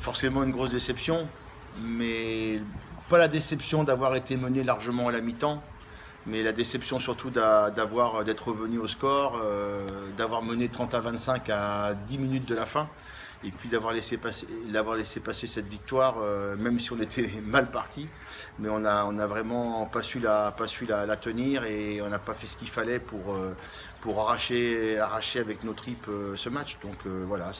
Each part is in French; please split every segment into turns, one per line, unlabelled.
Forcément une grosse déception, mais pas la déception d'avoir été mené largement à la mi-temps, mais la déception surtout d'être revenu au score, d'avoir mené 30-25 à 10 minutes de la fin, et puis d'avoir laissé passer cette victoire, même si on était mal parti, mais on a vraiment pas su la tenir, et on n'a pas fait ce qu'il fallait pour arracher avec nos tripes ce match. Donc voilà,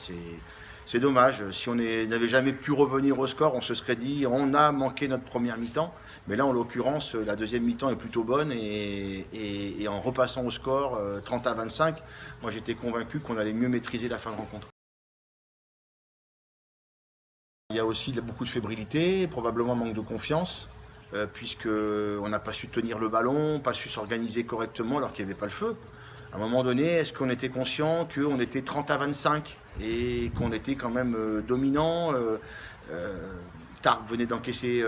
c'est dommage. Si on n'avait jamais pu revenir au score, on se serait dit on a manqué notre première mi-temps. Mais là, en l'occurrence, la deuxième mi-temps est plutôt bonne. Et en repassant au score 30-25, moi j'étais convaincu qu'on allait mieux maîtriser la fin de rencontre. Il y a aussi beaucoup de fébrilité, probablement manque de confiance, puisqu'on n'a pas su tenir le ballon, pas su s'organiser correctement alors qu'il n'y avait pas le feu. À un moment donné, est-ce qu'on était conscient qu'on était 30-25 et qu'on était quand même dominant Tarbes venait d'encaisser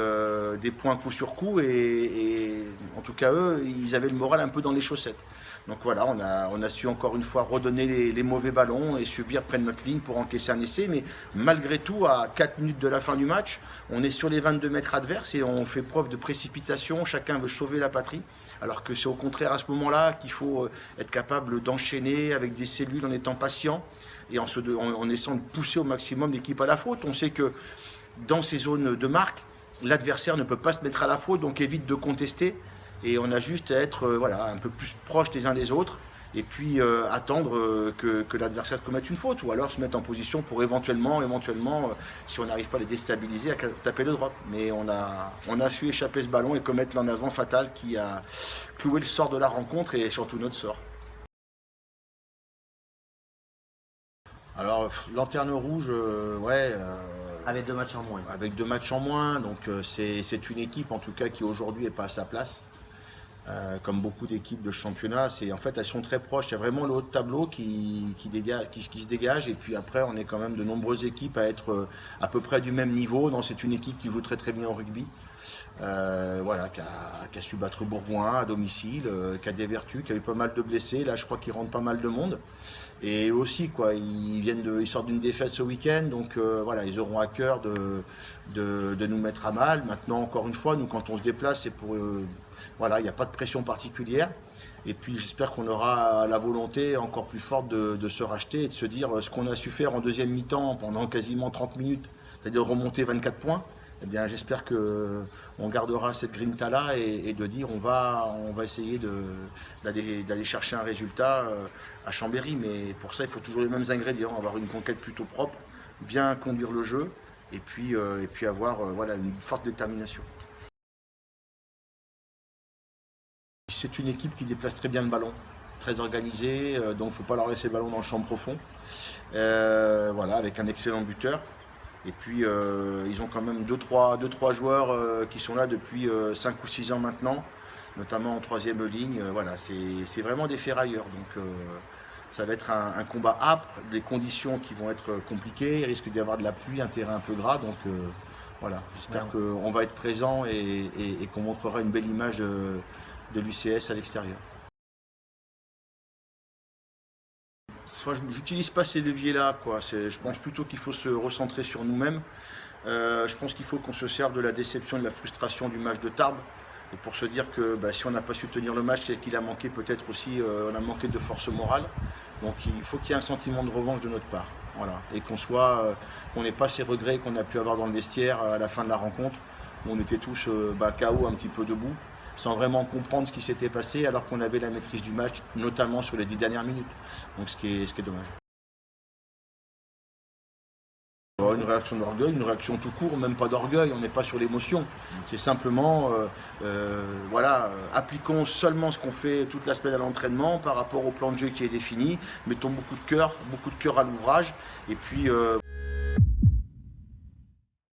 des points coup sur coup, et en tout cas eux, ils avaient le moral un peu dans les chaussettes. Donc voilà, on a su encore une fois redonner les mauvais ballons et subir près de notre ligne pour encaisser un essai. Mais malgré tout, à 4 minutes de la fin du match, on est sur les 22 mètres adverses et on fait preuve de précipitation. Chacun veut sauver la patrie. Alors que c'est au contraire à ce moment-là qu'il faut être capable d'enchaîner avec des cellules en étant patient et en essayant de pousser au maximum l'équipe à la faute. On sait que dans ces zones de marque, l'adversaire ne peut pas se mettre à la faute, donc évite de contester. Et on a juste à être un peu plus proches les uns des autres et puis attendre que l'adversaire commette une faute, ou alors se mettre en position pour éventuellement si on n'arrive pas à les déstabiliser, à taper le drop. Mais on a su échapper ce ballon et commettre l'en avant fatal qui a cloué le sort de la rencontre et surtout notre sort. Alors, lanterne rouge,
Avec 2 matchs en moins.
avec 2 matchs en moins, donc c'est une équipe en tout cas qui aujourd'hui n'est pas à sa place. Comme beaucoup d'équipes de championnat, en fait elles sont très proches. Il y a vraiment le haut de tableau qui se dégage, et puis après on est quand même de nombreuses équipes à être à peu près du même niveau. Non, c'est une équipe qui joue très très bien au rugby, qui a su battre Bourgoin à domicile, qui a des vertus, qui a eu pas mal de blessés. Là je crois qu'ils rentrent pas mal de monde. Et aussi, quoi, ils sortent d'une défaite ce week-end, donc ils auront à cœur de nous mettre à mal. Maintenant, encore une fois, nous, quand on se déplace, c'est pour. Il n'y a pas de pression particulière. Et puis, j'espère qu'on aura la volonté encore plus forte de se racheter et de se dire ce qu'on a su faire en deuxième mi-temps pendant quasiment 30 minutes, c'est-à-dire remonter 24 points. Eh bien, j'espère qu'on gardera cette grinta-là et de dire on va essayer d'aller chercher un résultat à Chambéry. Mais pour ça, il faut toujours les mêmes ingrédients, avoir une conquête plutôt propre, bien conduire le jeu et puis avoir une forte détermination. C'est une équipe qui déplace très bien le ballon, très organisée, donc il ne faut pas leur laisser le ballon dans le champ profond. Avec un excellent buteur. Et puis ils ont quand même 2-3 joueurs qui sont là depuis 5 ou 6 ans maintenant, notamment en troisième ligne. C'est vraiment des ferrailleurs. Donc ça va être un combat âpre, des conditions qui vont être compliquées. Il risque d'y avoir de la pluie, un terrain un peu gras. Donc j'espère qu'on va être présent et qu'on montrera une belle image de l'UCS à l'extérieur. J'utilise pas ces leviers-là, je pense plutôt qu'il faut se recentrer sur nous-mêmes. Je pense qu'il faut qu'on se serve de la déception et de la frustration du match de Tarbes, et pour se dire que si on n'a pas su tenir le match, c'est qu'il a manqué peut-être aussi, on a manqué de force morale. Donc il faut qu'il y ait un sentiment de revanche de notre part, et qu'on n'ait pas ces regrets qu'on a pu avoir dans le vestiaire à la fin de la rencontre, où on était tous KO, un petit peu debout, sans vraiment comprendre ce qui s'était passé, alors qu'on avait la maîtrise du match, notamment sur les 10 dernières minutes. Donc ce qui est dommage. Une réaction d'orgueil, une réaction tout court, même pas d'orgueil, on n'est pas sur l'émotion. C'est simplement, appliquons seulement ce qu'on fait toute la semaine à l'entraînement par rapport au plan de jeu qui est défini, mettons beaucoup de cœur à l'ouvrage, et puis